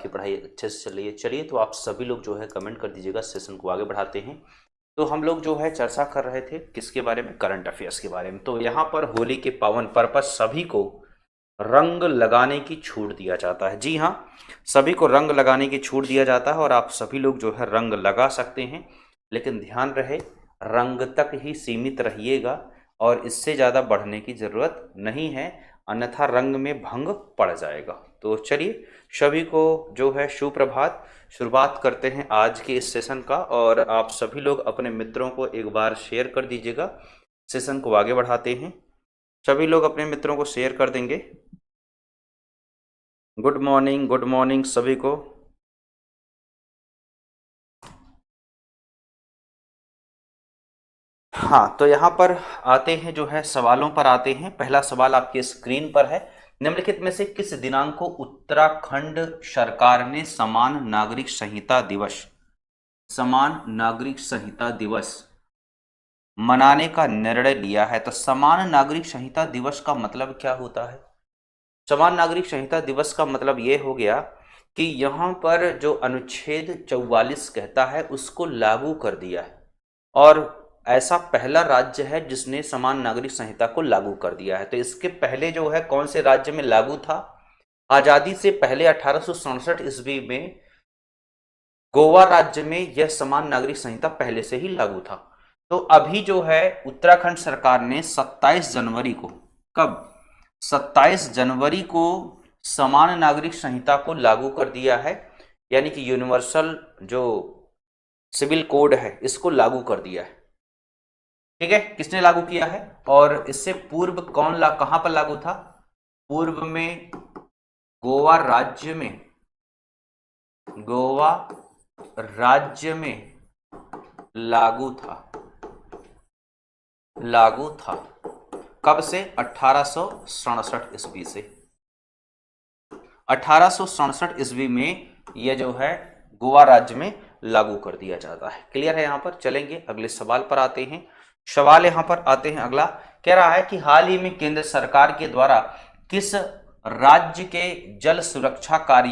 आपकी पढ़ाई अच्छे से चल रही है। चलिए, तो आप सभी लोग जो है कमेंट कर दीजिएगा, सेशन को आगे बढ़ाते हैं। तो हम लोग जो है चर्चा कर रहे थे किसके बारे में, करंट अफेयर्स के बारे में। तो यहाँ पर होली के पावन पर्व पर सभी को रंग लगाने की छूट दिया जाता है। जी हाँ, सभी को रंग लगाने की छूट दिया जाता है और आप सभी लोग जो है रंग लगा सकते हैं, लेकिन ध्यान रहे रंग तक ही सीमित रहिएगा और इससे ज़्यादा बढ़ने की ज़रूरत नहीं है, अन्यथा रंग में भंग पड़ जाएगा। तो चलिए, सभी को जो है सुप्रभात। शुरुआत करते हैं आज के इस सेशन का और आप सभी लोग अपने मित्रों को एक बार शेयर कर दीजिएगा, सेशन को आगे बढ़ाते हैं। सभी लोग अपने मित्रों को शेयर कर देंगे। गुड मॉर्निंग सभी को। हाँ, तो यहाँ पर आते हैं, जो है सवालों पर आते हैं। पहला सवाल आपके स्क्रीन पर है, निम्नलिखित में से किस दिनांक को उत्तराखंड सरकार ने समान नागरिक संहिता दिवस मनाने का निर्णय लिया है? तो समान नागरिक संहिता दिवस का मतलब क्या होता है? समान नागरिक संहिता दिवस का मतलब ये हो गया कि यहाँ पर जो अनुच्छेद 44 कहता है उसको लागू कर दिया है, और ऐसा पहला राज्य है जिसने समान नागरिक संहिता को लागू कर दिया है। तो इसके पहले जो है कौन से राज्य में लागू था? आजादी से पहले 1867 ईस्वी में गोवा राज्य में यह समान नागरिक संहिता पहले से ही लागू था। तो अभी जो है उत्तराखंड सरकार ने 27 जनवरी को, कब? 27 जनवरी को समान नागरिक संहिता को लागू कर दिया है, यानी कि यूनिवर्सल जो सिविल कोड है इसको लागू कर दिया है। ठीक है, किसने लागू किया है? और इससे पूर्व कहां पर लागू था? पूर्व में गोवा राज्य में लागू था। कब से? 1867 ईस्वी से। 1867 ईस्वी में यह जो है गोवा राज्य में लागू कर दिया जाता है। क्लियर है? यहां पर चलेंगे, अगले सवाल पर आते हैं। सवाल यहां पर आते हैं, अगला कह रहा है कि हाल ही में केंद्र सरकार के द्वारा किस राज्य के जल सुरक्षा कार्य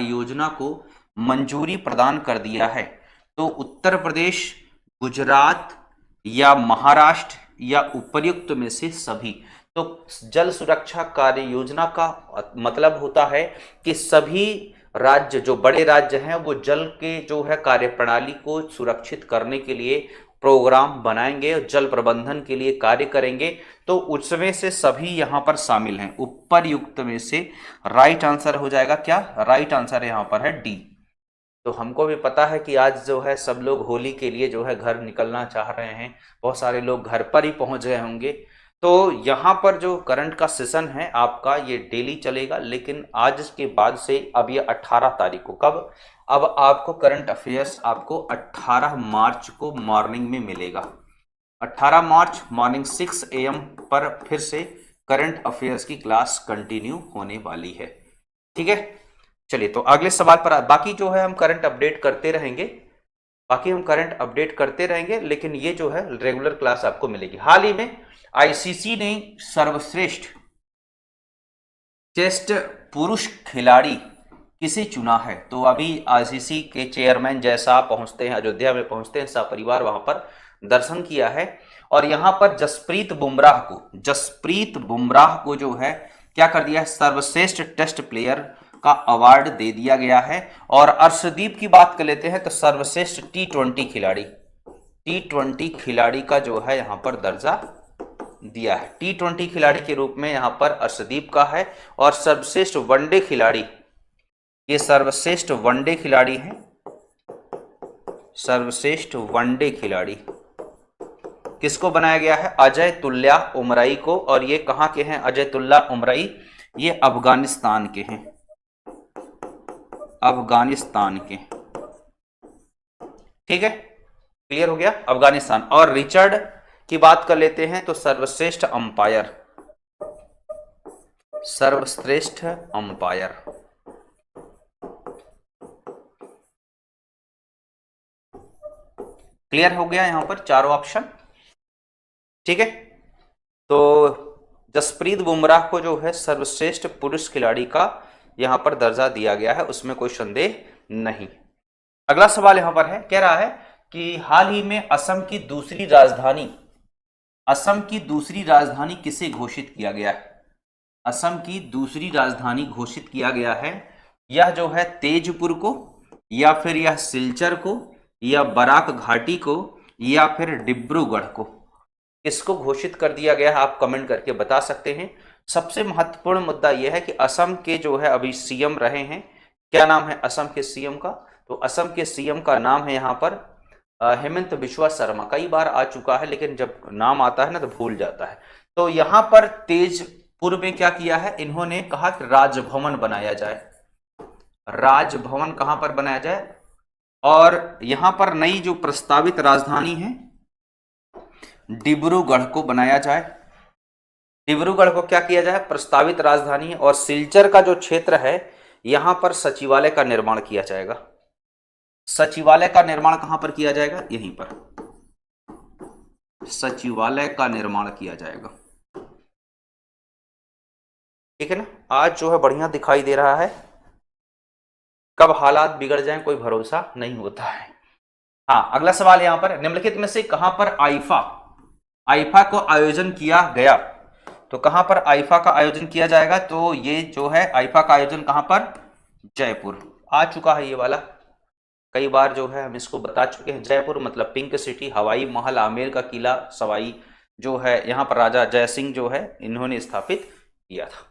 योजना को मंजूरी प्रदान कर दिया है? तो उत्तर प्रदेश, गुजरात या महाराष्ट्र या उपर्युक्त में से सभी। तो जल सुरक्षा कार्य योजना का मतलब होता है कि सभी राज्य, जो बड़े राज्य हैं, वो जल के जो है कार्यप्रणाली को सुरक्षित करने के लिए प्रोग्राम बनाएंगे और जल प्रबंधन के लिए कार्य करेंगे। तो उसमें से सभी यहां पर शामिल हैं। उपर्युक्त में से राइट आंसर हो जाएगा क्या? राइट आंसर यहां पर है डी। तो हमको भी पता है कि आज जो है सब लोग होली के लिए जो है घर निकलना चाह रहे हैं, बहुत सारे लोग घर पर ही पहुंच गए होंगे। तो यहाँ पर जो करंट का सेशन है आपका ये डेली चलेगा, लेकिन आज के बाद से अब ये 18 तारीख को, कब? अब आपको करंट अफेयर्स आपको 18 मार्च को मॉर्निंग में मिलेगा। 18 मार्च मॉर्निंग 6 AM पर फिर से करंट अफेयर्स की क्लास कंटिन्यू होने वाली है। ठीक है, चलिए तो अगले सवाल पर। बाकी जो है हम करंट अपडेट करते रहेंगे, लेकिन ये जो है रेगुलर क्लास आपको मिलेगी। हाल ही में आईसीसी ने सर्वश्रेष्ठ टेस्ट पुरुष खिलाड़ी किसे चुना है? तो अभी आईसीसी के चेयरमैन जैसा पहुंचते हैं, अयोध्या में पहुंचते हैं, सपरिवार वहां पर दर्शन किया है, और यहां पर जसप्रीत बुमराह को जो है क्या कर दिया है? सर्वश्रेष्ठ टेस्ट प्लेयर का अवार्ड दे दिया गया है। और अर्शदीप की बात कर लेते हैं तो सर्वश्रेष्ठ टी20 खिलाड़ी का जो है यहां पर दर्जा दिया है। टी20 खिलाड़ी के रूप में यहां पर अर्शदीप का है। और सर्वश्रेष्ठ वनडे खिलाड़ी, ये सर्वश्रेष्ठ वनडे खिलाड़ी हैं, सर्वश्रेष्ठ वनडे खिलाड़ी किसको बनाया गया है? अजय तुल्ला उमराई को। और ये कहां के हैं अजय तुल्ला उमराई? ये अफगानिस्तान के हैं, ठीक है, क्लियर हो गया, अफगानिस्तान। और रिचर्ड की बात कर लेते हैं तो सर्वश्रेष्ठ अंपायर क्लियर हो गया यहां पर चारों ऑप्शन। ठीक है, तो जसप्रीत बुमराह को जो है सर्वश्रेष्ठ पुरुष खिलाड़ी का यहां पर दर्जा दिया गया है, उसमें कोई संदेह नहीं। अगला सवाल यहां पर है, कह रहा है कि हाल ही में असम की दूसरी राजधानी किसे घोषित किया गया है? असम की दूसरी राजधानी घोषित किया गया है, यह जो है तेजपुर को, या फिर यह सिलचर को, या बराक घाटी को, या फिर डिब्रूगढ़ को, किसको घोषित कर दिया गया है? आप कमेंट करके बता सकते हैं। सबसे महत्वपूर्ण मुद्दा यह है कि असम के जो है अभी सीएम रहे हैं, क्या नाम है असम के सीएम का? तो असम के सीएम का नाम है यहाँ पर हेमंत बिश्वा शर्मा। कई बार आ चुका है, लेकिन जब नाम आता है ना तो भूल जाता है। तो यहाँ पर तेजपुर में क्या किया है, इन्होंने कहा कि राजभवन बनाया जाए। राजभवन कहां पर बनाया जाए? और यहां पर नई जो प्रस्तावित राजधानी है डिब्रूगढ़ को बनाया जाए। डिब्रूगढ़ को क्या किया जाए? प्रस्तावित राजधानी है। और सिलचर का जो क्षेत्र है यहां पर सचिवालय का निर्माण किया जाएगा। सचिवालय का निर्माण कहां पर किया जाएगा? यहीं पर सचिवालय का निर्माण किया जाएगा। ठीक है ना? आज जो है बढ़िया दिखाई दे रहा है, कब हालात बिगड़ जाएं कोई भरोसा नहीं होता है। हाँ, अगला सवाल यहां पर, निम्नलिखित में से कहां पर आईफा को आयोजन किया गया? तो कहां पर आईफा का आयोजन किया जाएगा? तो ये जो है आईफा का आयोजन कहां पर? जयपुर। आ चुका है ये वाला, कई बार जो है हम इसको बता चुके हैं। जयपुर मतलब पिंक सिटी, हवाई महल, आमेर का किला, सवाई जो है यहाँ पर राजा जयसिंह जो है इन्होंने स्थापित किया था।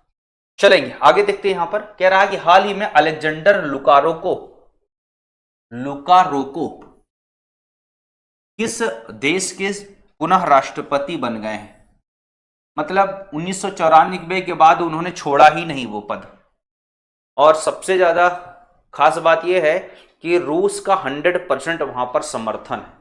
चलेंगे आगे देखते हैं। यहां पर कह रहा है कि हाल ही में अलेक्जेंडर लुकारोको किस देश के पुनः राष्ट्रपति बन गए हैं? मतलब 1994 के बाद उन्होंने छोड़ा ही नहीं वो पद। और सबसे ज्यादा खास बात यह है कि रूस का 100% वहां पर समर्थन है।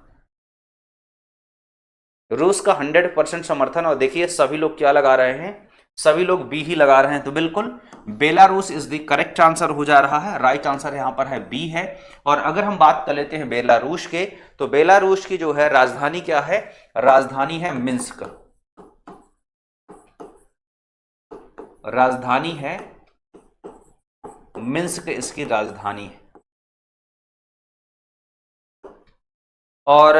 रूस का 100% समर्थन। और देखिए सभी लोग क्या लगा रहे हैं, सभी लोग बी ही लगा रहे हैं। तो बिल्कुल Belarus is the correct answer हो जा रहा है। राइट आंसर यहां पर है बी है। और अगर हम बात कर लेते हैं बेलारूस के, तो बेलारूस की जो है राजधानी क्या है? राजधानी है मिन्स्क। राजधानी है मिन्स्क, इसकी राजधानी है। और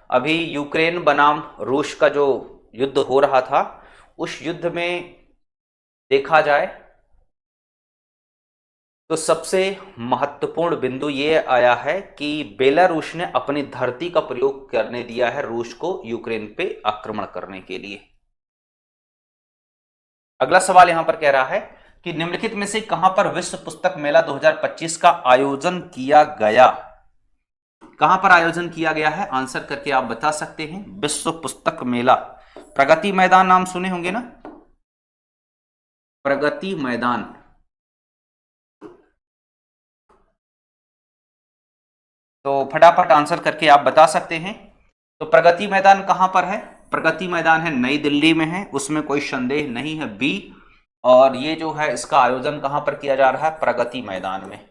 अभी यूक्रेन बनाम रूस का जो युद्ध हो रहा था, उस युद्ध में देखा जाए तो सबसे महत्वपूर्ण बिंदु यह आया है कि बेलारूस ने अपनी धरती का प्रयोग करने दिया है रूस को यूक्रेन पे आक्रमण करने के लिए। अगला सवाल यहां पर कह रहा है कि निम्नलिखित में से कहां पर विश्व पुस्तक मेला 2025 का आयोजन किया गया? कहां पर आयोजन किया गया है? आंसर करके आप बता सकते हैं। विश्व पुस्तक मेला, प्रगति मैदान नाम सुने होंगे ना? प्रगति मैदान। तो फटाफट आंसर करके आप बता सकते हैं। तो प्रगति मैदान कहां पर है? प्रगति मैदान है नई दिल्ली में है, उसमें कोई संदेह नहीं है, बी। और ये जो है इसका आयोजन कहां पर किया जा रहा है? प्रगति मैदान में।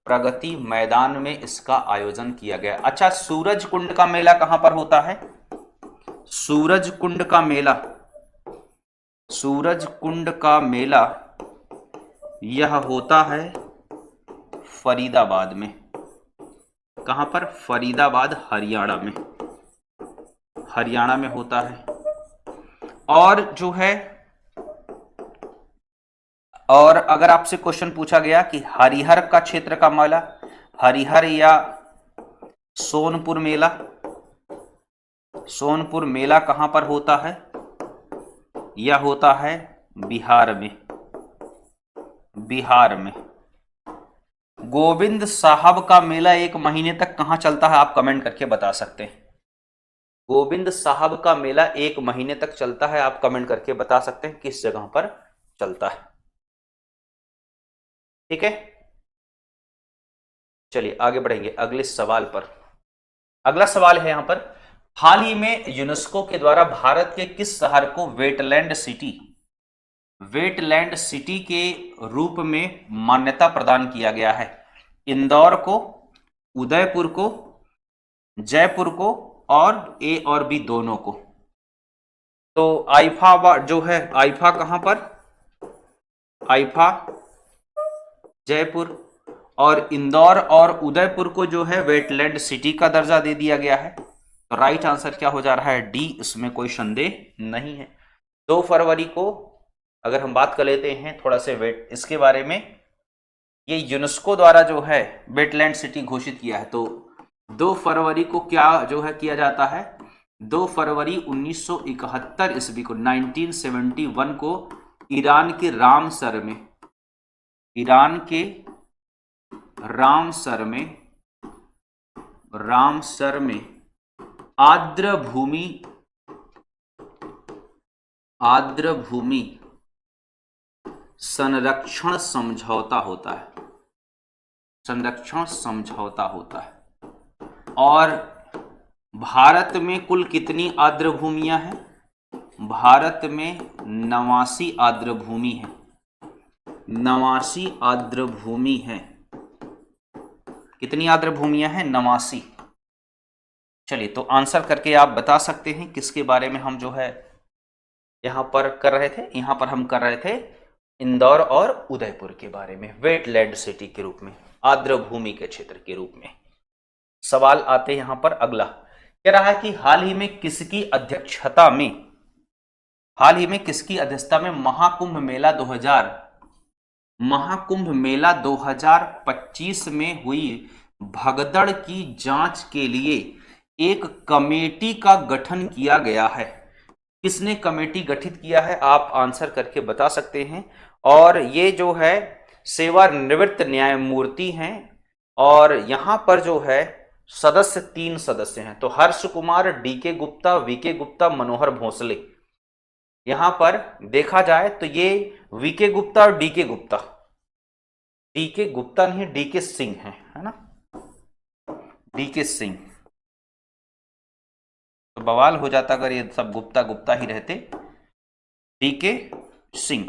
प्रगति मैदान में इसका आयोजन किया गया। अच्छा, सूरज कुंड का मेला कहां पर होता है? सूरज कुंड का मेला, सूरज कुंड का मेला यह होता है फरीदाबाद में। कहां पर? फरीदाबाद, हरियाणा में। हरियाणा में होता है। और जो है, और अगर आपसे क्वेश्चन पूछा गया कि हरिहर का क्षेत्र का मेला, हरिहर या सोनपुर मेला, सोनपुर मेला कहां पर होता है? यह होता है बिहार में। बिहार में। गोविंद साहब का मेला 1 महीने तक कहां चलता है? आप कमेंट करके बता सकते हैं। गोविंद साहब का मेला 1 महीने तक चलता है, आप कमेंट करके बता सकते हैं किस जगह पर चलता है। ठीक है, चलिए आगे बढ़ेंगे अगले सवाल पर। अगला सवाल है यहां पर, हाल ही में यूनेस्को के द्वारा भारत के किस शहर को वेटलैंड सिटी के रूप में मान्यता प्रदान किया गया है? इंदौर को, उदयपुर को, जयपुर को, और ए और बी दोनों को? तो आईफा जो है, आईफा कहां पर, आईफा जयपुर, और इंदौर और उदयपुर को जो है वेटलैंड सिटी का दर्जा दे दिया गया है। तो राइट आंसर क्या हो जा रहा है, डी, इसमें कोई संदेह नहीं है। 2 फरवरी को अगर हम बात कर लेते हैं थोड़ा से वेट इसके बारे में, ये यूनेस्को द्वारा जो है वेटलैंड सिटी घोषित किया है। तो 2 फरवरी को क्या जो है किया जाता है, 2 फरवरी 1971 ईस्वी को 1971 को ईरान के रामसर में, ईरान के रामसर में आर्द्र भूमि संरक्षण समझौता होता है, संरक्षण समझौता होता है। और भारत में कुल कितनी आर्द्र भूमियां हैं, भारत में 89 आर्द्र भूमि है, 89 आर्द्र भूमि है। कितनी आर्द्र भूमियां हैं, 89। चलिए, तो आंसर करके आप बता सकते हैं किसके बारे में हम जो है यहां पर कर रहे थे, यहां पर हम कर रहे थे इंदौर और उदयपुर के बारे में, वेटलैंड सिटी के रूप में, आर्द्र भूमि के क्षेत्र के रूप में। सवाल आते हैं यहां पर अगला, कह रहा है कि हाल ही में किसकी अध्यक्षता में महाकुंभ मेला 2025 में हुई भगदड़ की जांच के लिए एक कमेटी का गठन किया गया है। किसने कमेटी गठित किया है, आप आंसर करके बता सकते हैं। और ये जो है सेवानिवृत्त न्यायमूर्ति हैं, और यहां पर जो है सदस्य 3 सदस्य हैं। तो हर्ष कुमार, डीके गुप्ता, वीके गुप्ता, मनोहर भोसले। यहां पर देखा जाए तो ये वीके गुप्ता और डीके गुप्ता नहीं, डीके सिंह है ना, डीके सिंह। तो बवाल हो जाता अगर ये सब गुप्ता ही रहते, डीके सिंह।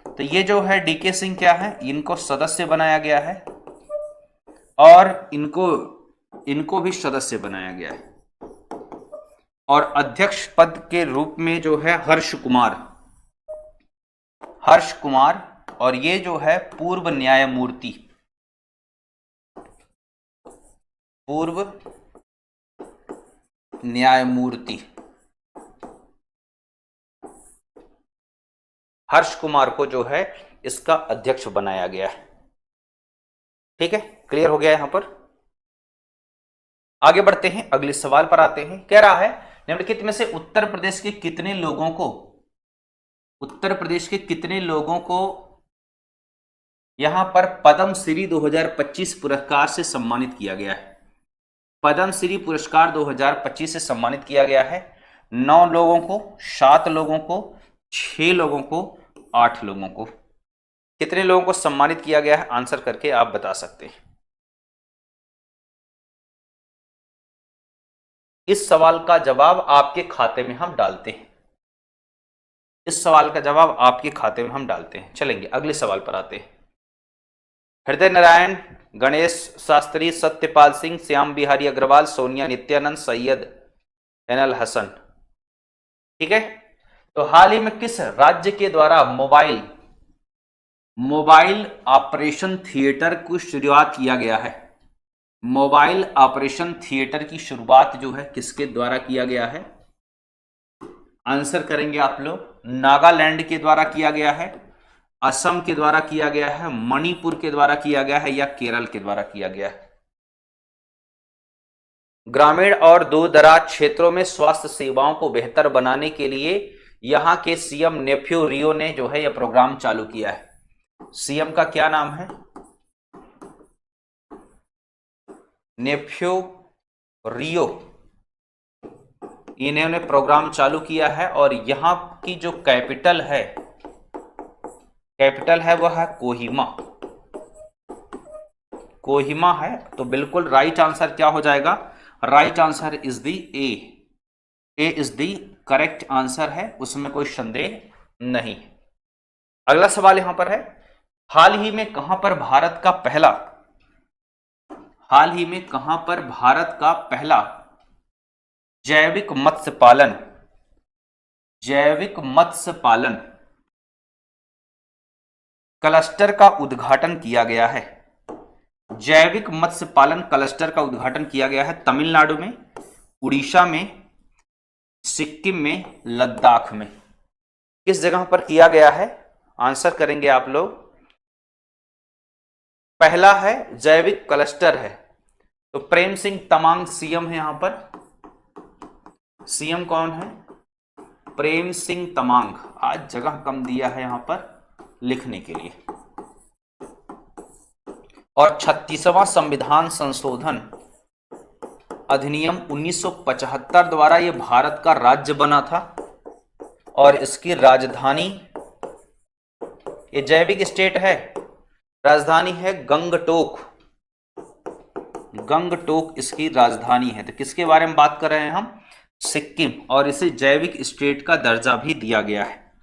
तो ये जो है डीके सिंह क्या है, इनको सदस्य बनाया गया है, और इनको भी सदस्य बनाया गया है। और अध्यक्ष पद के रूप में जो है हर्ष कुमार, और ये जो है पूर्व न्यायमूर्ति हर्ष कुमार को जो है इसका अध्यक्ष बनाया गया है। ठीक है, क्लियर हो गया यहां पर। आगे बढ़ते हैं, अगले सवाल पर आते हैं। कह रहा है निम्नलिखित में से उत्तर प्रदेश के कितने लोगों को यहां पर पद्मश्री 2025 पुरस्कार से सम्मानित किया गया है। पद्मश्री पुरस्कार 2025 से सम्मानित किया गया है। 9 लोगों को, 7 लोगों को, 6 लोगों को, 8 लोगों को। कितने लोगों को सम्मानित किया गया है, आंसर करके आप बता सकते हैं। इस सवाल का जवाब आपके खाते में हम डालते हैं। चलेंगे अगले सवाल पर आते हैं। हृदय नारायण, गणेश शास्त्री, सत्यपाल सिंह, श्याम बिहारी अग्रवाल, सोनिया नित्यानंद, सैयद एनल हसन। ठीक है, तो हाल ही में किस राज्य के द्वारा मोबाइल ऑपरेशन थिएटर की शुरुआत किया गया है? मोबाइल ऑपरेशन थिएटर की शुरुआत जो है किसके द्वारा किया गया है? आंसर करेंगे आप लोग। नागालैंड के द्वारा किया गया है, असम के द्वारा किया गया है, मणिपुर के द्वारा किया गया है, या केरल के द्वारा किया गया है? ग्रामीण और दूर दराज क्षेत्रों में स्वास्थ्य सेवाओं को बेहतर बनाने के लिए यहां के सीएम नेफ्यू रियो ने जो है यह प्रोग्राम चालू किया है। सीएम का क्या नाम है? नेफ्यू रियो। इन्होंने प्रोग्राम चालू किया है, और यहां की जो कैपिटल है वह है कोहिमा है। तो बिल्कुल राइट आंसर क्या हो जाएगा? Right answer is the A is the correct answer है, उसमें कोई संदेह नहीं। अगला सवाल यहां पर है, हाल ही में कहां पर भारत का पहला जैविक मत्स्य पालन जैविक मत्स्य पालन क्लस्टर का उद्घाटन किया गया है? जैविक मत्स्य पालन क्लस्टर का उद्घाटन किया गया है तमिलनाडु में, उड़ीसा में, सिक्किम में, लद्दाख में। किस जगह पर किया गया है? आंसर करेंगे आप लोग। पहला है जैविक क्लस्टर है, तो प्रेम सिंह तमांग सीएम है यहां पर। सीएम कौन है? प्रेम सिंह तमांग। आज जगह कम दिया है यहां पर लिखने के लिए। और 36वां संविधान संशोधन अधिनियम 1975 द्वारा यह भारत का राज्य बना था और इसकी राजधानी, ये जैविक स्टेट है, राजधानी है गंगटोक। गंगटोक इसकी राजधानी है। तो किसके बारे में बात कर रहे हैं हम? सिक्किम। और इसे जैविक स्टेट का दर्जा भी दिया गया है।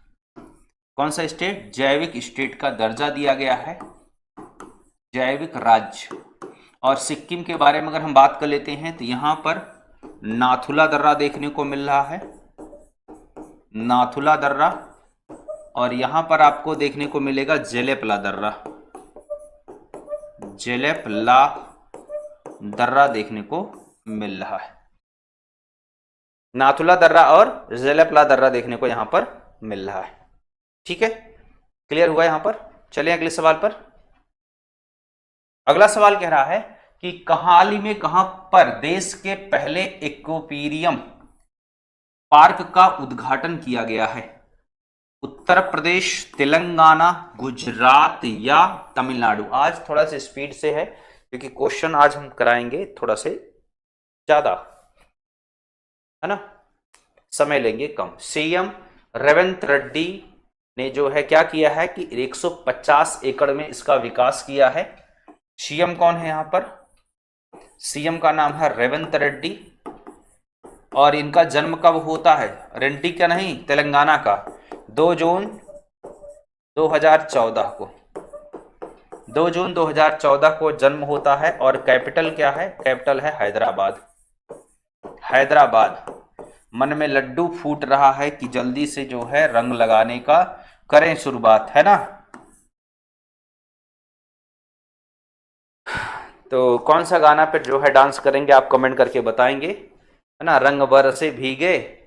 कौन सा स्टेट? जैविक स्टेट का दर्जा दिया गया है, जैविक राज्य। और सिक्किम के बारे में अगर हम बात कर लेते हैं तो यहां पर नाथुला दर्रा देखने को मिल रहा है, नाथुला दर्रा। और यहां पर आपको देखने को मिलेगा जेलेपला दर्रा, जेलेपला दर्रा देखने को मिल रहा है। नाथुला दर्रा और जेलेपला दर्रा देखने को यहां पर मिल रहा है। ठीक है, क्लियर हुआ यहां पर? चलिए अगले सवाल पर। अगला सवाल कह रहा है कि हाल ही में कहां पर देश के पहले एक्वेरियम पार्क का उद्घाटन किया गया है? उत्तर प्रदेश, तेलंगाना, गुजरात या तमिलनाडु? आज थोड़ा सा स्पीड से है क्योंकि क्वेश्चन आज हम कराएंगे थोड़ा से ज्यादा, है ना, समय लेंगे कम। सीएम रेवंत रेड्डी ने जो है क्या किया है कि 150 एकड़ में इसका विकास किया है। सीएम कौन है यहां पर? सीएम का नाम है रेवंत रेड्डी। और इनका जन्म कब होता है? रेड्डी का नहीं, तेलंगाना का। 2 जून 2014 को, 2 जून 2014 को जन्म होता है। और कैपिटल क्या है? कैपिटल है हैदराबाद। हैदराबाद। मन में लड्डू फूट रहा है कि जल्दी से जो है रंग लगाने का करें शुरुआत, है ना। तो कौन सा गाना पे जो है डांस करेंगे आप कमेंट करके बताएंगे, है ना। रंग बरसे भीगे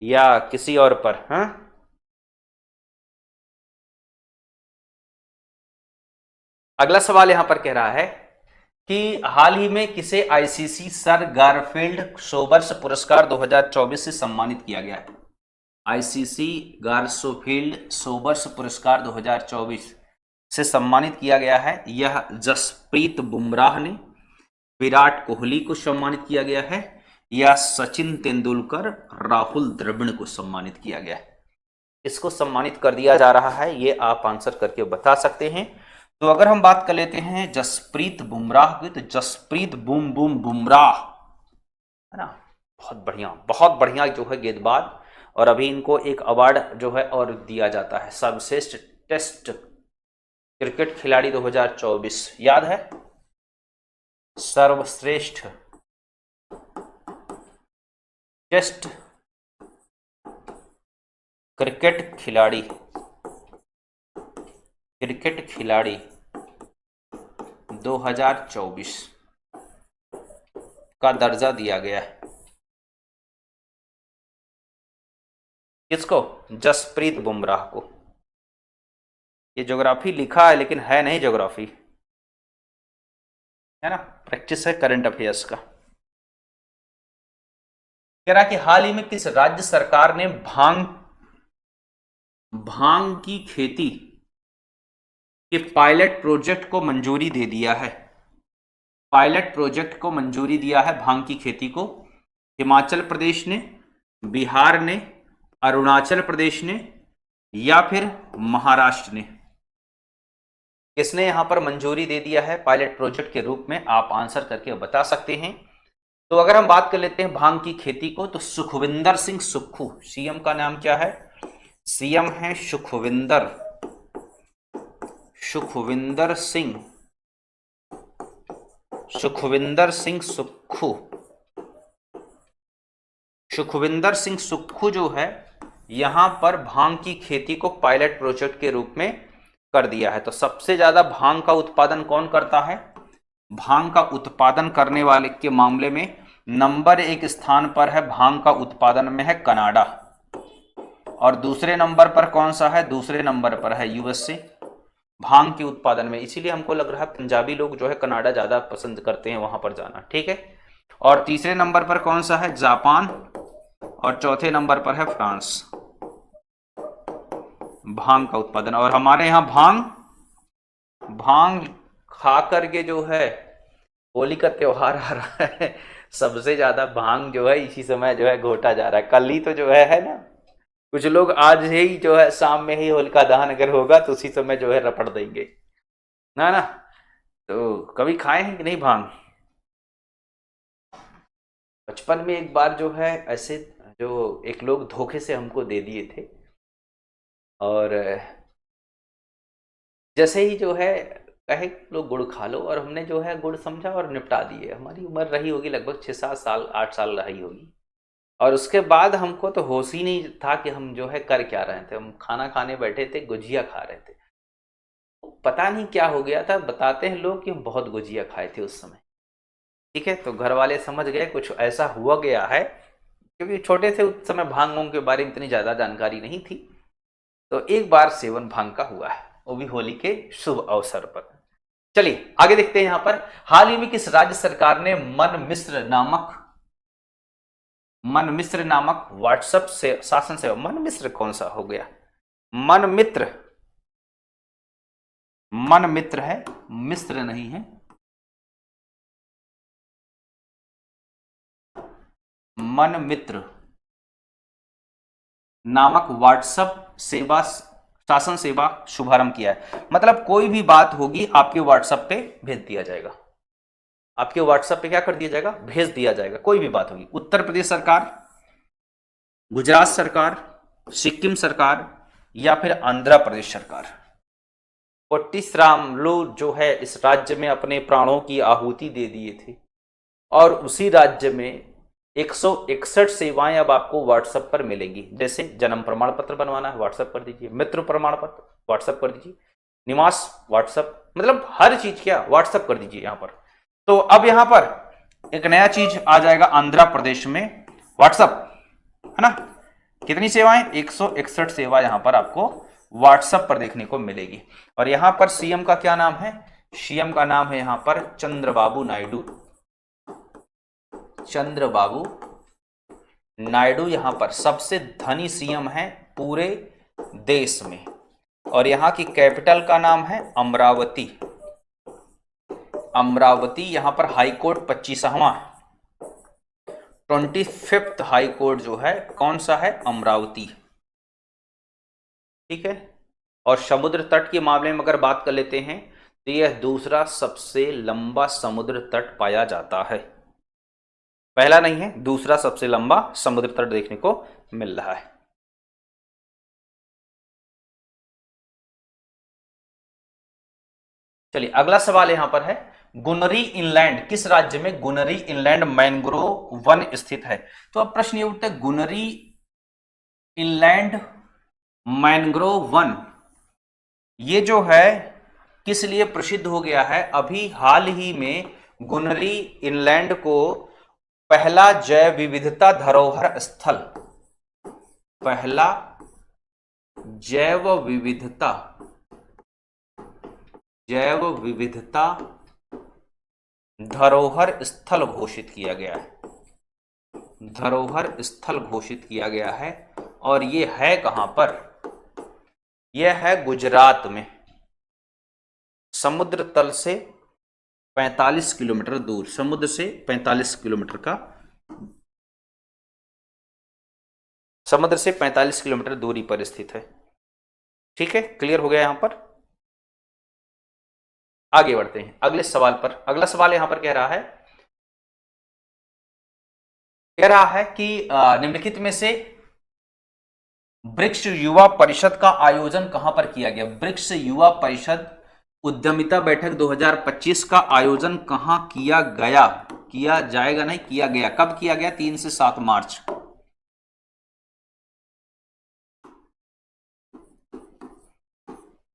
या किसी और पर? हाँ, अगला सवाल यहां पर कह रहा है कि हाल ही में किसे आईसीसी सर गारफील्ड सोबर्स पुरस्कार 2024 से सम्मानित किया गया है? आईसीसी गारफील्ड सोबर्स पुरस्कार 2024 से सम्मानित किया गया है। यह जसप्रीत बुमराह ने, विराट कोहली को सम्मानित किया गया है या सचिन तेंदुलकर, राहुल द्रविड़ को सम्मानित किया गया है? इसको सम्मानित कर दिया जा रहा है, ये आप आंसर करके बता सकते हैं। तो अगर हम बात कर लेते हैं जसप्रीत बुमराह की, तो जसप्रीत बूम बूम बुमराह, है ना, बहुत बढ़िया जो है गेंदबाज। और अभी इनको एक अवार्ड जो है और दिया जाता है, सर्वश्रेष्ठ टेस्ट क्रिकेट खिलाड़ी 2024, याद है? सर्वश्रेष्ठ टेस्ट क्रिकेट खिलाड़ी 2024 का दर्जा दिया गया है। किसको? जसप्रीत बुमराह को। ये ज्योग्राफी लिखा है लेकिन है नहीं ज्योग्राफी, है ना, प्रैक्टिस है करंट अफेयर्स का। कह रहा कि हाल ही में किस राज्य सरकार ने भांग की खेती के पायलट प्रोजेक्ट को मंजूरी दे दिया है? पायलट प्रोजेक्ट को मंजूरी दिया है भांग की खेती को। हिमाचल प्रदेश ने, बिहार ने, अरुणाचल प्रदेश ने या फिर महाराष्ट्र ने? किसने यहां पर मंजूरी दे दिया है पायलट प्रोजेक्ट के रूप में? आप आंसर करके बता सकते हैं। तो अगर हम बात कर लेते हैं भांग की खेती को, तो सुखविंदर सिंह सुक्खू। सीएम का नाम क्या है? सीएम है सुखविंदर सिंह सुक्खू। सुखविंदर सिंह सुक्खू जो है यहां पर भांग की खेती को पायलट प्रोजेक्ट के रूप में कर दिया है। तो सबसे ज्यादा भांग का उत्पादन कौन करता है? भांग का उत्पादन करने वाले के मामले में नंबर 1 स्थान पर है, भांग का उत्पादन में है कनाडा। और दूसरे नंबर पर कौन सा है? दूसरे नंबर पर है यूएसए भांग के उत्पादन में। इसीलिए हमको लग रहा है पंजाबी लोग जो है कनाडा ज्यादा पसंद करते हैं वहां पर जाना, ठीक है। और तीसरे नंबर पर कौन सा है? जापान। और चौथे नंबर पर है फ्रांस, भांग का उत्पादन। और हमारे यहाँ भांग खा करके जो है होली का त्योहार आ रहा है, सबसे ज्यादा भांग जो है इसी समय जो है घोटा जा रहा है। कल ही तो जो है ना, कुछ लोग आज ही जो है शाम में ही होलिका दहन अगर होगा तो उसी समय जो है रपट देंगे ना। तो कभी खाए हैं कि नहीं भांग? बचपन में एक बार जो है ऐसे जो एक लोग धोखे से हमको दे दिए थे, और जैसे ही जो है कहे लोग गुड़ खा लो, और हमने जो है गुड़ समझा और निपटा दिए। हमारी उम्र रही होगी लगभग 6-7 साल, 8 साल रही होगी। और उसके बाद हमको तो होश ही नहीं था कि हम जो है कर क्या रहे थे। हम खाना खाने बैठे थे, गुजिया खा रहे थे। पता नहीं क्या हो गया था, बताते हैं लोग कि हम बहुत गुजिया खाए थे उस समय, ठीक है। तो घर वाले समझ गए कुछ ऐसा हुआ गया है, क्योंकि छोटे थे उस समय, भांगों के बारे में इतनी ज्यादा जानकारी नहीं थी। तो एक बार सेवन भांग का हुआ है, वो भी होली के शुभ अवसर पर। चलिए आगे देखते हैं। यहां पर हाल ही में किस राज्य सरकार ने मन मित्र नामक व्हाट्सएप से शासन सेवा, मन मित्र कौन सा हो गया? मन मित्र है, मिस्र नहीं है। मन मित्र नामक व्हाट्सएप सेवा, शासन सेवा शुभारंभ किया है। मतलब कोई भी बात होगी आपके व्हाट्सएप पे भेज दिया जाएगा, आपके व्हाट्सएप पे क्या कर दिया जाएगा? भेज दिया जाएगा। कोई भी बात होगी, उत्तर प्रदेश सरकार, गुजरात सरकार, सिक्किम सरकार या फिर आंध्र प्रदेश सरकार। 25 राम लोग जो है इस राज्य में अपने प्राणों की आहुति दे दिए थे, और उसी राज्य में 161 सेवाएं अब आपको व्हाट्सएप पर मिलेंगी। जैसे जन्म प्रमाण पत्र बनवाना है, व्हाट्सएप कर दीजिए। मृत्यु प्रमाण पत्र व्हाट्सएप कर दीजिए। निवास व्हाट्सएप, मतलब हर चीज क्या व्हाट्सएप कर दीजिए यहां पर। तो अब यहां पर एक नया चीज आ जाएगा आंध्र प्रदेश में, व्हाट्सएप, है ना। कितनी सेवाएं? 161 सेवा यहां पर आपको व्हाट्सएप पर देखने को मिलेगी। और यहां पर सीएम का क्या नाम है? सीएम का नाम है यहां पर चंद्रबाबू नायडू। चंद्रबाबू नायडू यहां पर सबसे धनी सीएम है पूरे देश में। और यहां की कैपिटल का नाम है अमरावती। अमरावती यहां पर हाई कोर्ट 25वां 25th हाई कोर्ट जो है कौन सा है? अमरावती, ठीक है। और समुद्र तट के मामले में अगर बात कर लेते हैं तो यह दूसरा सबसे लंबा समुद्र तट पाया जाता है। पहला नहीं है, दूसरा सबसे लंबा समुद्र तट देखने को मिल रहा है। चलिए अगला सवाल यहां पर है, गुनरी इनलैंड किस राज्य में गुनरी इनलैंड मैंग्रोव वन स्थित है? तो अब प्रश्न ये उठता है, गुनरी इनलैंड मैंग्रोव वन ये जो है किस लिए प्रसिद्ध हो गया है? अभी हाल ही में गुनरी इनलैंड को पहला जैव विविधता धरोहर स्थल, पहला जैव विविधता धरोहर स्थल घोषित किया गया है। धरोहर स्थल घोषित किया गया है। और ये है कहां पर? यह है गुजरात में, समुद्र तल से 45 किलोमीटर दूर, समुद्र से 45 किलोमीटर का, समुद्र से 45 किलोमीटर दूरी पर स्थित है, ठीक है। क्लियर हो गया यहां पर। आगे बढ़ते हैं अगले सवाल पर। अगला सवाल यहां पर कह रहा है कि निम्नलिखित में से ब्रिक्स युवा परिषद का आयोजन कहां पर किया गया? ब्रिक्स युवा परिषद उद्यमिता बैठक 2025 का आयोजन कहां किया गया? किया जाएगा नहीं, किया गया। कब किया गया? 3 से 7 मार्च।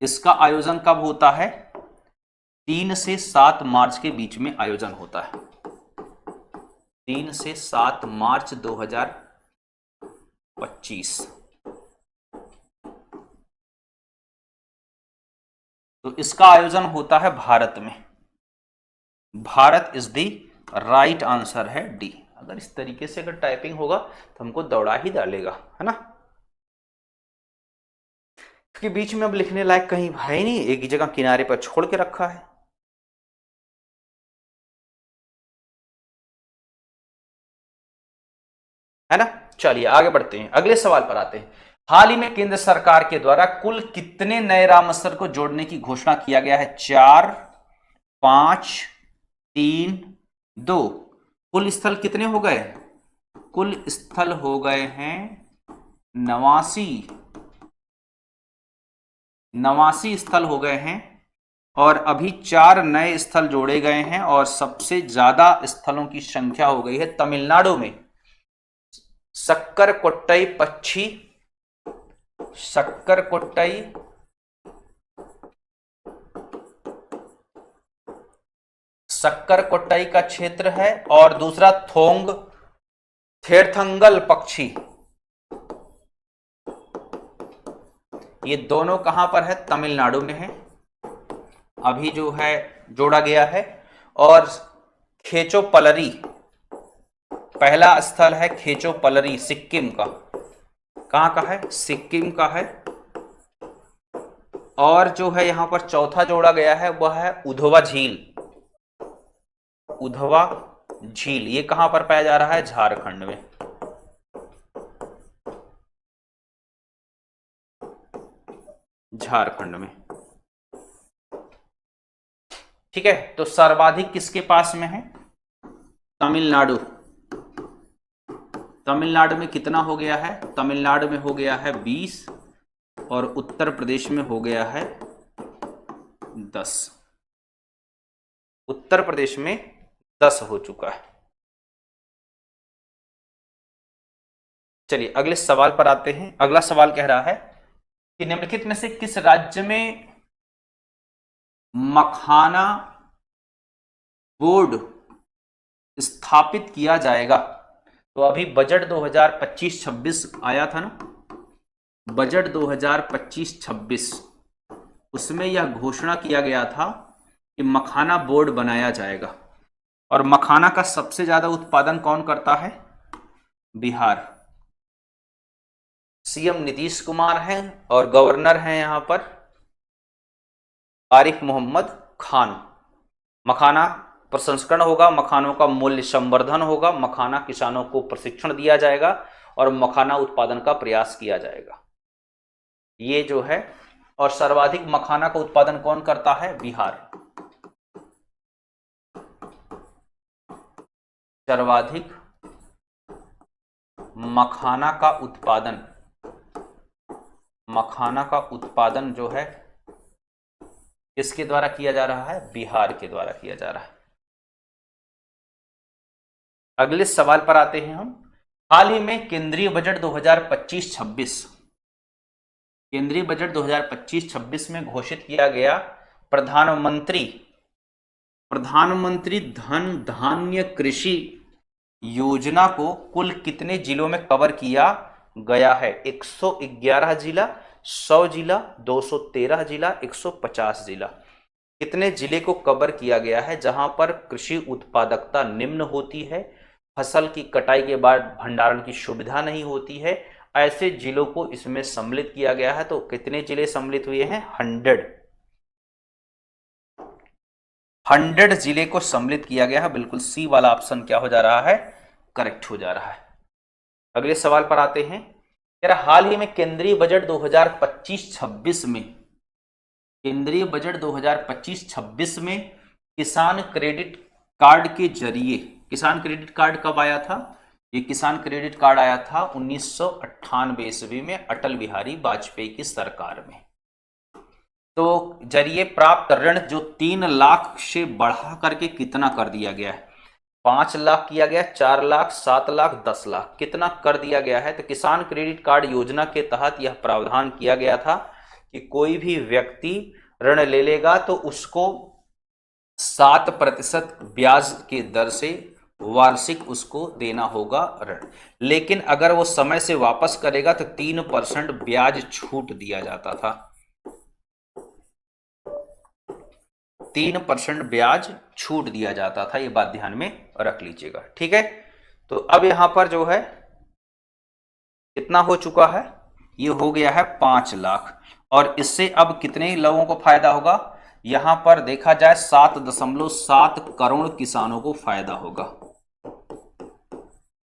इसका आयोजन कब होता है? 3 से 7 मार्च के बीच में आयोजन होता है। 3 से 7 मार्च 2025। तो इसका आयोजन होता है भारत में। Bharat is the right answer है डी। अगर इस तरीके से अगर टाइपिंग होगा तो हमको दौड़ा ही डालेगा, है ना, क्योंकि बीच में अब लिखने लायक कहीं है नहीं, एक ही जगह किनारे पर छोड़ के रखा है ना। चलिए आगे बढ़ते हैं, अगले सवाल पर आते हैं। हाल ही में केंद्र सरकार के द्वारा कुल कितने नए रामस्थल को जोड़ने की घोषणा किया गया है? 4, 5, 3, 2। कुल स्थल कितने हो गए? कुल स्थल हो गए हैं 89 स्थल हो गए हैं, और अभी 4 नए स्थल जोड़े गए हैं, और सबसे ज्यादा स्थलों की संख्या हो गई है तमिलनाडु में। सक्करकोट्टई पक्षी, सक्करकोट्टई सक्करकोट्टई का क्षेत्र है, और दूसरा थोंग थेरथंगल पक्षी। ये दोनों कहां पर है? तमिलनाडु में है, अभी जो है जोड़ा गया है। और खेचोपलरी, पहला स्थल है खेचोपलरी, सिक्किम का। कहां का है? सिक्किम का है। और जो है यहां पर चौथा जोड़ा गया है वह है उधवा झील। उधवा झील ये कहां पर पाया जा रहा है? झारखंड में। झारखंड में, ठीक है। तो सर्वाधिक किसके पास में है? तमिलनाडु। तमिलनाडु में कितना हो गया है? तमिलनाडु में हो गया है 20, और उत्तर प्रदेश में हो गया है 10। उत्तर प्रदेश में 10 हो चुका है। चलिए अगले सवाल पर आते हैं। अगला सवाल कह रहा है कि निम्नलिखित में से किस राज्य में मखाना बोर्ड स्थापित किया जाएगा? तो अभी बजट 2025-26 आया था ना, बजट 2025-26, उसमें यह घोषणा किया गया था कि मखाना बोर्ड बनाया जाएगा। और मखाना का सबसे ज्यादा उत्पादन कौन करता है? बिहार। सीएम नीतीश कुमार हैं और गवर्नर हैं यहां पर आरिफ मोहम्मद खान। मखाना प्रसंस्करण होगा, मखानों का मूल्य संवर्धन होगा, मखाना किसानों को प्रशिक्षण दिया जाएगा, और मखाना उत्पादन का प्रयास किया जाएगा। ये जो है, और सर्वाधिक मखाना का उत्पादन कौन करता है? बिहार। सर्वाधिक मखाना का उत्पादन जो है किसके द्वारा किया जा रहा है? बिहार के द्वारा किया जा रहा है। अगले सवाल पर आते हैं हम। हाल ही में केंद्रीय बजट 2025-26, केंद्रीय बजट 2025-26 में घोषित किया गया प्रधानमंत्री धन धान्य कृषि योजना को कुल कितने जिलों में कवर किया गया है? 111 जिला, 100 जिला, 213 जिला, 150 जिला। कितने जिले को कवर किया गया है जहां पर कृषि उत्पादकता निम्न होती है, फसल की कटाई के बाद भंडारण की सुविधा नहीं होती है, ऐसे जिलों को इसमें सम्मिलित किया गया है। तो कितने जिले सम्मिलित हुए हैं? 100 जिले को सम्मिलित किया गया है। बिल्कुल सी वाला ऑप्शन क्या हो जा रहा है? करेक्ट हो जा रहा है। अगले सवाल पर आते हैं। हाल ही में केंद्रीय बजट 2025-26 में, केंद्रीय बजट 2025-26 में किसान क्रेडिट कार्ड के जरिए, किसान क्रेडिट कार्ड कब आया था? ये किसान क्रेडिट कार्ड आया था 1998 ईस्वी में अटल बिहारी वाजपेयी की सरकार में। तो जरिए प्राप्त ऋण जो 3 लाख से बढ़ा करके कितना कर दिया गया है? 5 लाख किया गया, 4 लाख, 7 लाख, 10 लाख, कितना कर दिया गया है? तो किसान क्रेडिट कार्ड योजना के तहत यह प्रावधान किया गया था कि कोई भी व्यक्ति ऋण ले लेगा तो उसको 7% ब्याज की दर से वार्षिक उसको देना होगा ऋण। लेकिन अगर वो समय से वापस करेगा तो 3% ब्याज छूट दिया जाता था। 3% ब्याज छूट दिया जाता था, ये बात ध्यान में रख लीजिएगा, ठीक है। तो अब यहां पर जो है कितना हो चुका है, ये हो गया है 5 लाख। और इससे अब कितने लोगों को फायदा होगा, यहां पर देखा जाए 7.7 करोड़ किसानों को फायदा होगा,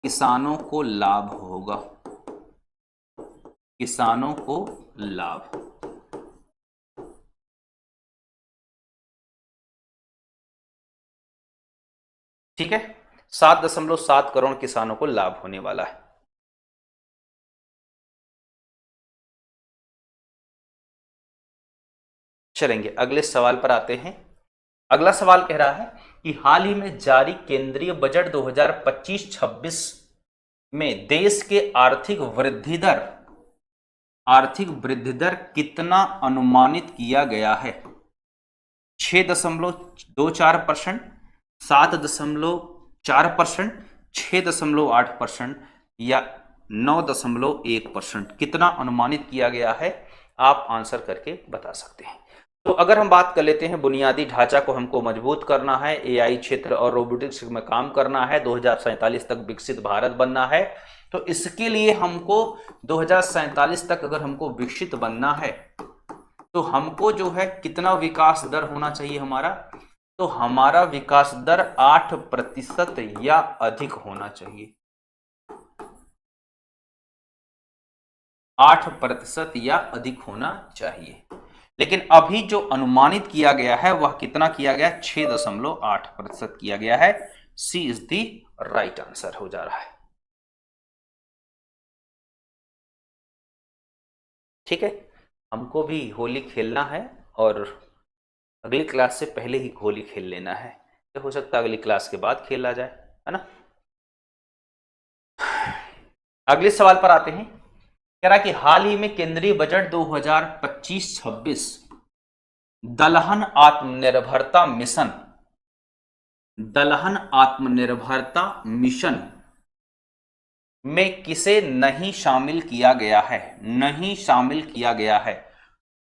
किसानों को लाभ होगा, किसानों को लाभ। ठीक है, 7.7 करोड़ किसानों को लाभ होने वाला है। चलेंगे अगले सवाल पर आते हैं। अगला सवाल कह रहा है कि हाल ही में जारी केंद्रीय बजट 2025-26 में देश के आर्थिक वृद्धि दर कितना अनुमानित किया गया है? 6.24%, 7.4%, 6.8% या 9.1%? कितना अनुमानित किया गया है, आप आंसर करके बता सकते हैं। तो अगर हम बात कर लेते हैं, बुनियादी ढांचा को हमको मजबूत करना है, एआई क्षेत्र और रोबोटिक्स में काम करना है, 2047 तक विकसित भारत बनना है। तो इसके लिए हमको 2047 तक अगर हमको विकसित बनना है तो हमको जो है कितना विकास दर होना चाहिए हमारा, तो हमारा विकास दर 8% या अधिक होना चाहिए, 8% या अधिक होना चाहिए। लेकिन अभी जो अनुमानित किया गया है वह कितना किया गया, 6.8% किया गया है। सी इज द राइट आंसर हो जा रहा है। ठीक है, हमको भी होली खेलना है और अगली क्लास से पहले ही होली खेल लेना है, तो हो सकता है अगली क्लास के बाद खेला जाए, है ना। अगले सवाल पर आते हैं। कह रहा कि हाल ही में केंद्रीय बजट 2025-26 दलहन आत्मनिर्भरता मिशन में किसे नहीं शामिल किया गया है? नहीं शामिल किया गया है।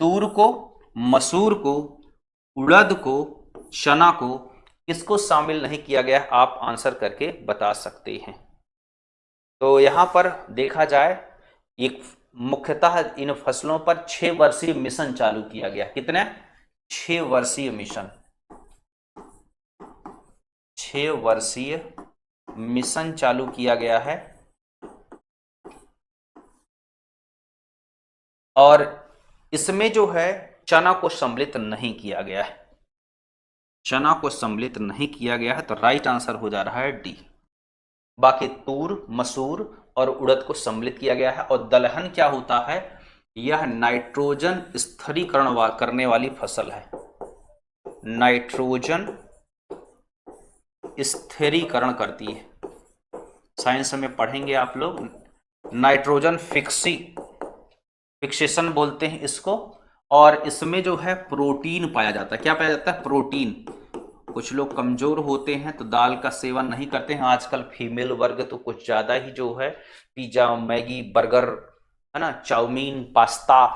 तूर को, मसूर को, उड़द को, चना को, किसको शामिल नहीं किया गया, आप आंसर करके बता सकते हैं। तो यहां पर देखा जाए, एक मुख्यतः इन फसलों पर 6 वर्षीय मिशन चालू किया गया। कितने? 6 वर्षीय मिशन, 6 वर्षीय मिशन चालू किया गया है। और इसमें जो है चना को सम्मिलित नहीं किया गया है, चना को सम्मिलित नहीं किया गया है, तो राइट आंसर हो जा रहा है डी। बाकी तूर, मसूर और उड़द को सम्मिलित किया गया है। और दलहन क्या होता है, यह नाइट्रोजन स्थिरीकरण करने वाली फसल है, नाइट्रोजन स्थिरीकरण करती है। साइंस में पढ़ेंगे आप लोग, नाइट्रोजन फिक्सेशन बोलते हैं इसको। और इसमें जो है प्रोटीन पाया जाता है। क्या पाया जाता है? प्रोटीन। कुछ लोग कमजोर होते हैं तो दाल का सेवन नहीं करते हैं। आजकल फीमेल वर्ग तो कुछ ज्यादा ही जो है पिज्जा, मैगी, बर्गर, है ना, चाउमीन, पास्ता,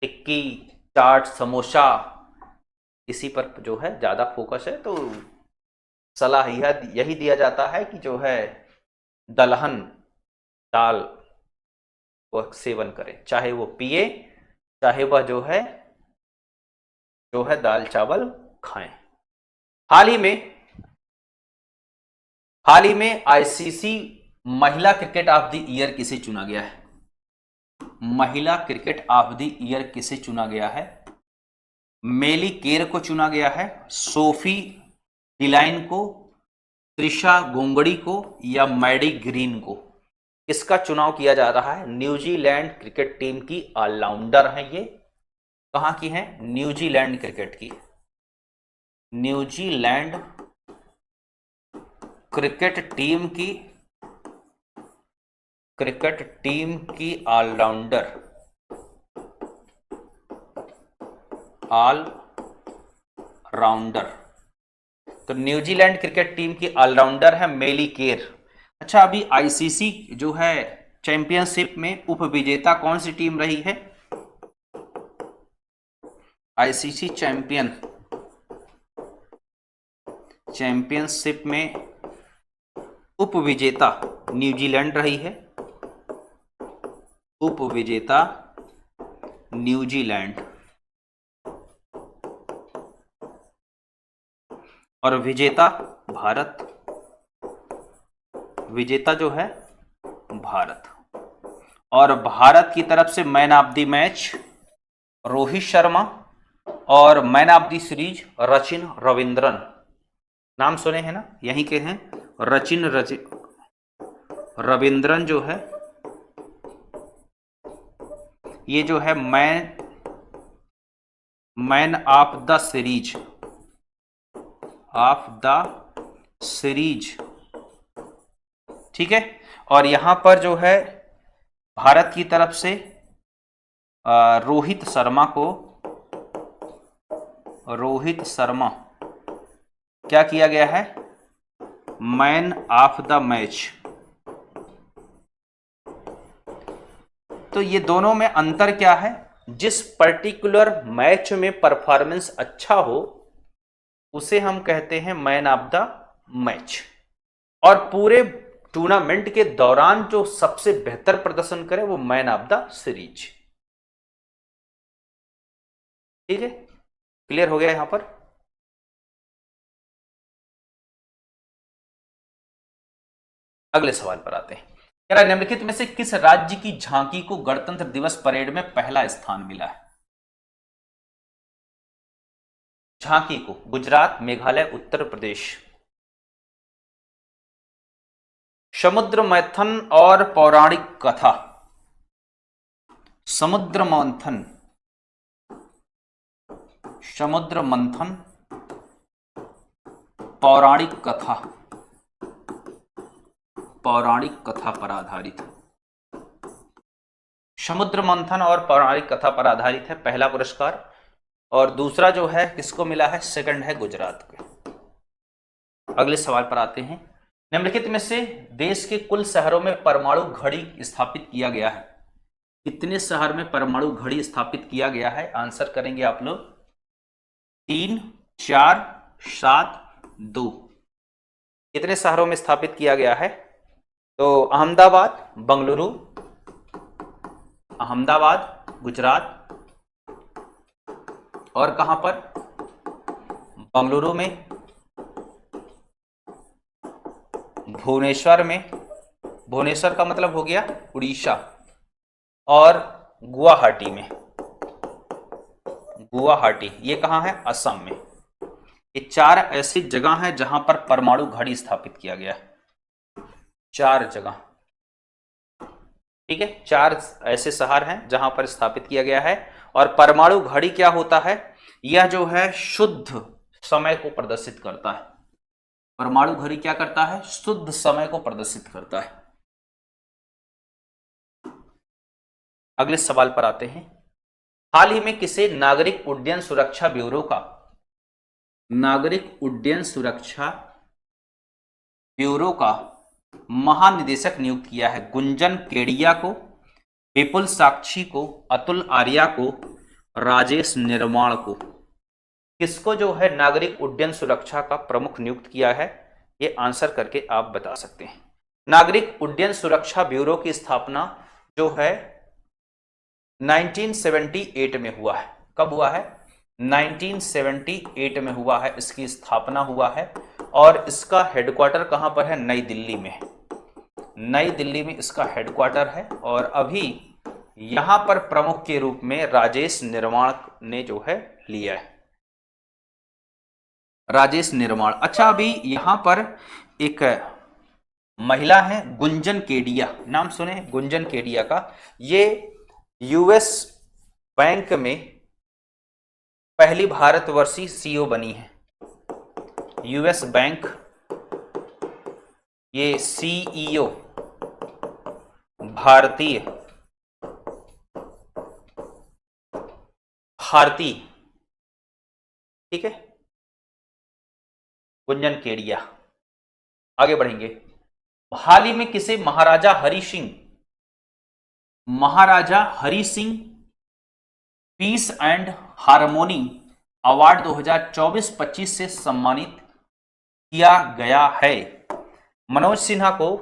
टिक्की, चाट, समोसा, इसी पर जो है ज्यादा फोकस है। तो सलाह यही दिया जाता है कि जो है दलहन दाल वह सेवन करें, चाहे वो पिए, चाहे वह जो है दाल चावल खाएं। हाल ही में आईसीसी महिला क्रिकेट ऑफ द ईयर किसे चुना गया है? महिला क्रिकेट ऑफ द ईयर किसे चुना गया है? मेली केर को चुना गया है, सोफी डिलाइन को, त्रिशा गोंगड़ी को या मैडी ग्रीन को? इसका चुनाव किया जा रहा है। न्यूजीलैंड क्रिकेट टीम की ऑलराउंडर है ये। कहां की है? न्यूजीलैंड क्रिकेट की, न्यूजीलैंड क्रिकेट टीम की ऑलराउंडर ऑल राउंडर। तो न्यूजीलैंड क्रिकेट टीम की ऑलराउंडर है मेली केर। अच्छा, अभी आईसीसी जो है चैंपियनशिप में उप विजेता कौन सी टीम रही है? आईसीसी चैंपियनशिप में उप विजेता न्यूजीलैंड रही है। उप विजेता न्यूजीलैंड और विजेता भारत। विजेता जो है भारत। और भारत की तरफ से man of the match Rohit Sharma और man of the series Rachin Ravindran. नाम सुने हैं ना, यहीं के हैं रचिन रविंद्रन जो है, ये जो है मैन ऑफ द सीरीज, ठीक है। और यहां पर जो है भारत की तरफ से रोहित शर्मा क्या किया गया है? Man of the match. तो ये दोनों में अंतर क्या है? जिस पर्टिकुलर मैच में परफॉर्मेंस अच्छा हो उसे हम कहते हैं मैन ऑफ द मैच, और पूरे टूर्नामेंट के दौरान जो सबसे बेहतर प्रदर्शन करे वो मैन ऑफ द सीरीज। ठीक है, क्लियर हो गया यहां पर? अगले सवाल पर आते हैं। कह रहा है निम्नलिखित में से किस राज्य की झांकी को गणतंत्र दिवस परेड में पहला स्थान मिला है? झांकी को गुजरात, मेघालय, उत्तर प्रदेश। समुद्र मंथन और पौराणिक कथा। समुद्र मंथन पौराणिक कथा पर आधारित। समुद्र मंथन और पौराणिक कथा पर आधारित है पहला पुरस्कार, और दूसरा जो है किसको मिला है? सेकंड है गुजरात के। अगले सवाल पर आते हैं। निम्नलिखित में से देश के कुल शहरों में परमाणु घड़ी स्थापित किया गया है? कितने शहर में परमाणु घड़ी स्थापित किया गया है? आंसर करेंगे आप लोग 3, 4, 7, 2। कितने शहरों में स्थापित किया गया है? तो अहमदाबाद, बंगलुरु, गुजरात, और कहां पर? बंगलुरु में, भुवनेश्वर का मतलब हो गया उड़ीसा, और गुवाहाटी में। ये कहां है? असम में। ये 4 ऐसी जगह हैं जहां पर परमाणु घड़ी स्थापित किया गया है। 4 जगह, ठीक है, 4 ऐसे शहर हैं जहां पर स्थापित किया गया है। और परमाणु घड़ी क्या होता है? यह जो है शुद्ध समय को प्रदर्शित करता है। परमाणु घड़ी क्या करता है? शुद्ध समय को प्रदर्शित करता है। अगले सवाल पर आते हैं। हाल ही में किसे नागरिक उड्डयन सुरक्षा ब्यूरो का महानिदेशक नियुक्त किया है? गुंजन केडिया को, विपुल साक्षी को, अतुल आर्या को, राजेश निर्माण को। किसको जो है नागरिक उड्डयन सुरक्षा का प्रमुख नियुक्त किया है? ये आंसर करके आप बता सकते हैं। नागरिक उड्डयन सुरक्षा ब्यूरो की स्थापना जो है 1978 में हुआ है। कब हुआ है? 1978 में हुआ है, इसकी स्थापना हुआ है। और इसका हेडक्वार्टर कहां पर है? नई दिल्ली में। नई दिल्ली में इसका हेडक्वार्टर है। और अभी यहां पर प्रमुख के रूप में राजेश निर्माण ने जो है लिया है। राजेश निर्माण। अच्छा, अभी यहां पर एक महिला है गुंजन केडिया, नाम सुने गुंजन केडिया का। ये यूएस बैंक में पहली भारतवर्षीय सीईओ बनी है। यूएस बैंक ये सीईओ भारतीय, ठीक है, गुंजन केडिया। आगे बढ़ेंगे। हाल ही में किसे Maharaja Hari Singh peace and harmony award 2024-25 से सम्मानित किया गया है? मनोज सिन्हा को,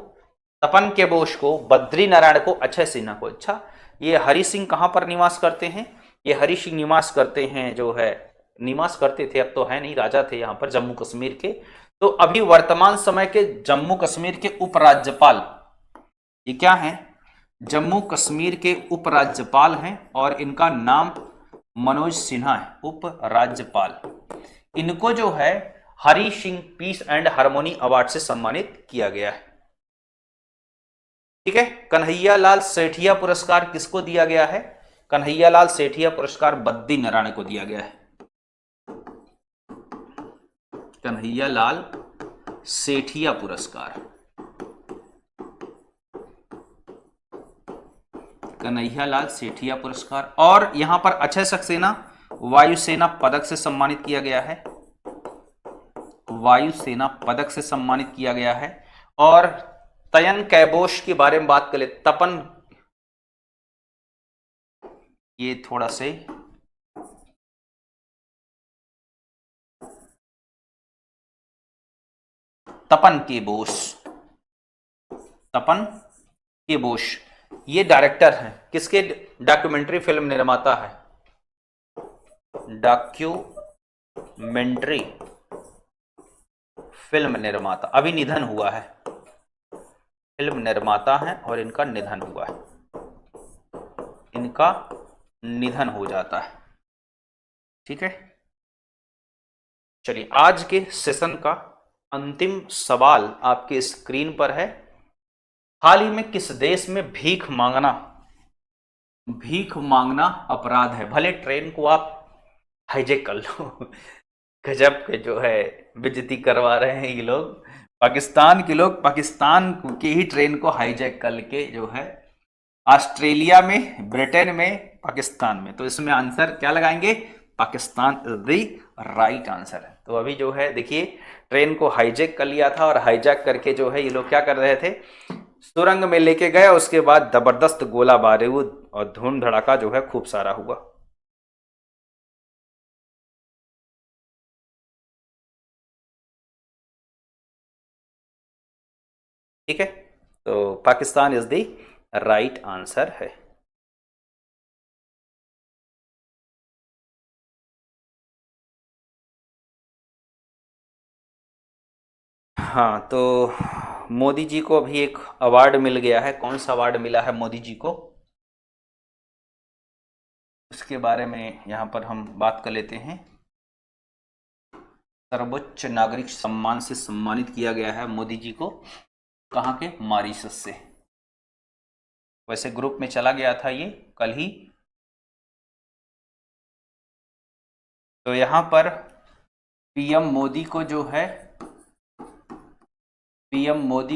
तपन के बोस को, बद्री नारायण को, अक्षय सिन्हा को। अच्छा, ये हरि सिंह कहां पर निवास करते हैं? ये हरि सिंह निवास करते हैं, जो है निवास करते थे, अब तो है नहीं, राजा थे यहां पर जम्मू कश्मीर के। तो अभी वर्तमान समय के जम्मू कश्मीर के उपराज्यपाल ये क्या हैं? जम्मू कश्मीर के उपराज्यपाल हैं और इनका नाम मनोज सिन्हा है, उपराज्यपाल। इनको जो है Hari Singh peace and harmony award से सम्मानित किया गया है। ठीक है, कन्हैया लाल सेठिया पुरस्कार किसको दिया गया है? कन्हैया लाल सेठिया पुरस्कार बद्री नारायण को दिया गया है। कन्हैया लाल सेठिया पुरस्कार, कन्हैया लाल सेठिया पुरस्कार। और यहां पर अक्षय सक्सेना वायुसेना पदक से सम्मानित किया गया है, वायुसेना पदक से सम्मानित किया गया है। और तयन कैबोश के बारे में बात करें, तपन, ये थोड़ा से तपन के बोस, तपन के बोस ये डायरेक्टर हैं, किसके? डॉक्यूमेंट्री फिल्म निर्माता है, डॉक्यूमेंट्री फिल्म निर्माता। अभी निधन हुआ है, फिल्म निर्माता है और इनका निधन हुआ है, इनका निधन हो जाता है। ठीक है, चलिए आज के सेशन का अंतिम सवाल आपके स्क्रीन पर है। हाल ही में किस देश में भीख मांगना अपराध है? भले ट्रेन को आप हाईजैक कर लो, गजब के जो है बेइज्जती करवा रहे हैं ये लोग, पाकिस्तान के लोग पाकिस्तान की ही ट्रेन को हाईजैक करके जो है ऑस्ट्रेलिया में, ब्रिटेन में, पाकिस्तान में। तो इसमें आंसर क्या लगाएंगे? Pakistan is the right answer है। तो अभी जो है देखिए, ट्रेन को हाईजैक कर लिया था और हाईजैक करके जो है ये लोग क्या कर रहे थे, सुरंग में लेके गए, उसके बाद जबरदस्त गोला बारूद और धूम धड़ाका जो है खूब सारा हुआ। ठीक है, तो Pakistan is the right answer है। हाँ, तो मोदी जी को अभी एक अवार्ड मिल गया है। कौन सा अवार्ड मिला है मोदी जी को, उसके बारे में यहां पर हम बात कर लेते हैं। सर्वोच्च नागरिक सम्मान से सम्मानित किया गया है मोदी जी को, कहां के? मॉरिशस से। वैसे ग्रुप में चला गया था ये कल ही। तो यहां पर पीएम मोदी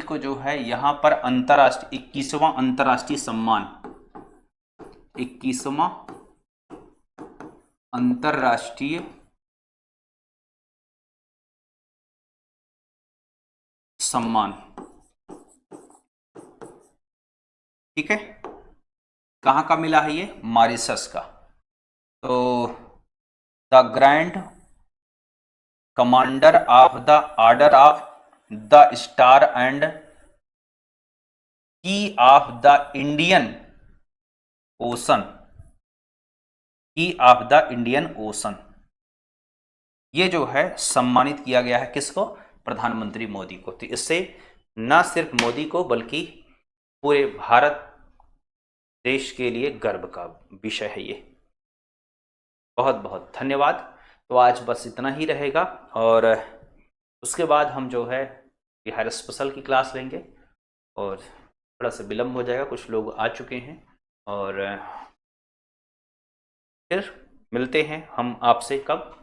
को जो है यहां पर अंतरराष्ट्रीय 21वां अंतरराष्ट्रीय सम्मान, 21वां अंतरराष्ट्रीय सम्मान। ठीक है, कहां का मिला है ये? मॉरिशस का। तो the grand commander of the order of the star and की ऑफ द इंडियन ओशन, की ऑफ द इंडियन ओशन, ये जो है सम्मानित किया गया है किसको? प्रधानमंत्री मोदी को। तो इससे न सिर्फ मोदी को बल्कि पूरे भारत देश के लिए गर्व का विषय है ये। बहुत बहुत धन्यवाद। तो आज बस इतना ही रहेगा और उसके बाद हम जो है बिहार स्पेशल की क्लास लेंगे और थोड़ा सा विलम्ब हो जाएगा, कुछ लोग आ चुके हैं और फिर मिलते हैं हम आपसे। कब?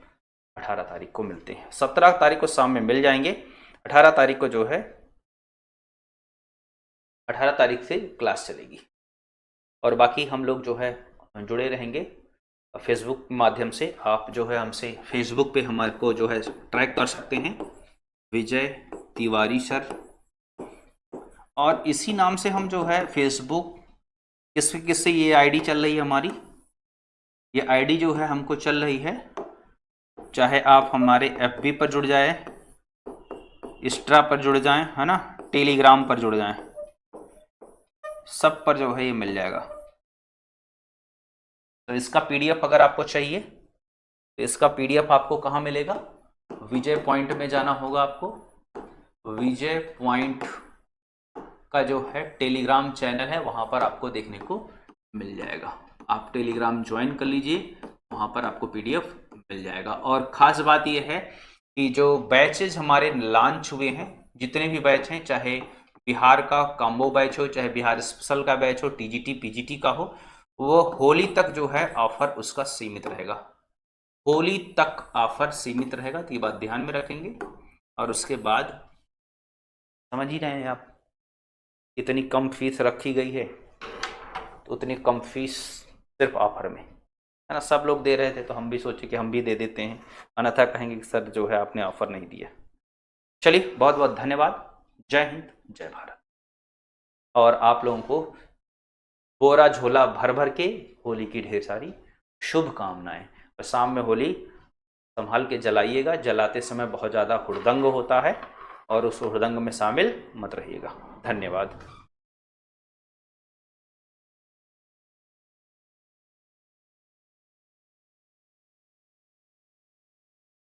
18 तारीख को मिलते हैं। 17 तारीख को शाम में मिल जाएंगे, 18 तारीख को जो है 18 तारीख से क्लास चलेगी और बाकी हम लोग जो है जुड़े रहेंगे फेसबुक के माध्यम से आप जो है हमसे फेसबुक पे हमारे को जो है ट्रैक कर सकते हैं, विजय तिवारी सर। और इसी नाम से हम जो है फेसबुक किससे ये आईडी चल रही है हमारी, ये आईडी जो है हमको चल रही है, चाहे आप हमारे एफबी पर जुड़ जाए, इंस्टा पर जुड़ जाएं, है ना, टेलीग्राम पर जुड़ जाएं, सब पर जो है ये मिल जाएगा। तो इसका पीडीएफ अगर आपको चाहिए तो इसका पीडीएफ आपको कहाँ मिलेगा, विजय पॉइंट में जाना होगा आपको। विजय पॉइंट का जो है टेलीग्राम चैनल है, वहां पर आपको देखने को मिल जाएगा। आप टेलीग्राम ज्वाइन कर लीजिए, वहां पर आपको पीडीएफ मिल जाएगा। और खास बात यह है कि जो बैचेज हमारे लॉन्च हुए हैं, जितने भी बैच हैं, चाहे बिहार का कॉम्बो बैच हो, चाहे बिहार स्पेशल का बैच हो, टीजीटी पीजीटी का हो, वो होली तक जो है ऑफर उसका सीमित रहेगा। होली तक ऑफर सीमित रहेगा, तो ये बात ध्यान में रखेंगे। और उसके बाद समझ ही रहे हैं आप, इतनी कम फीस रखी गई है, तो उतनी कम फीस सिर्फ ऑफर में, है ना। सब लोग दे रहे थे तो हम भी सोचे कि हम भी दे देते हैं, अन्यथा कहेंगे कि सर जो है आपने ऑफर नहीं दिया। चलिए, बहुत बहुत धन्यवाद। जय हिंद, जय भारत। और आप लोगों को बोरा झोला भर भर के होली की ढेर सारी शुभकामनाएं। और शाम में होली संभाल के जलाइएगा, जलाते समय बहुत ज़्यादा हुड़दंग होता है, और उस हुड़दंग में शामिल मत रहिएगा। धन्यवाद।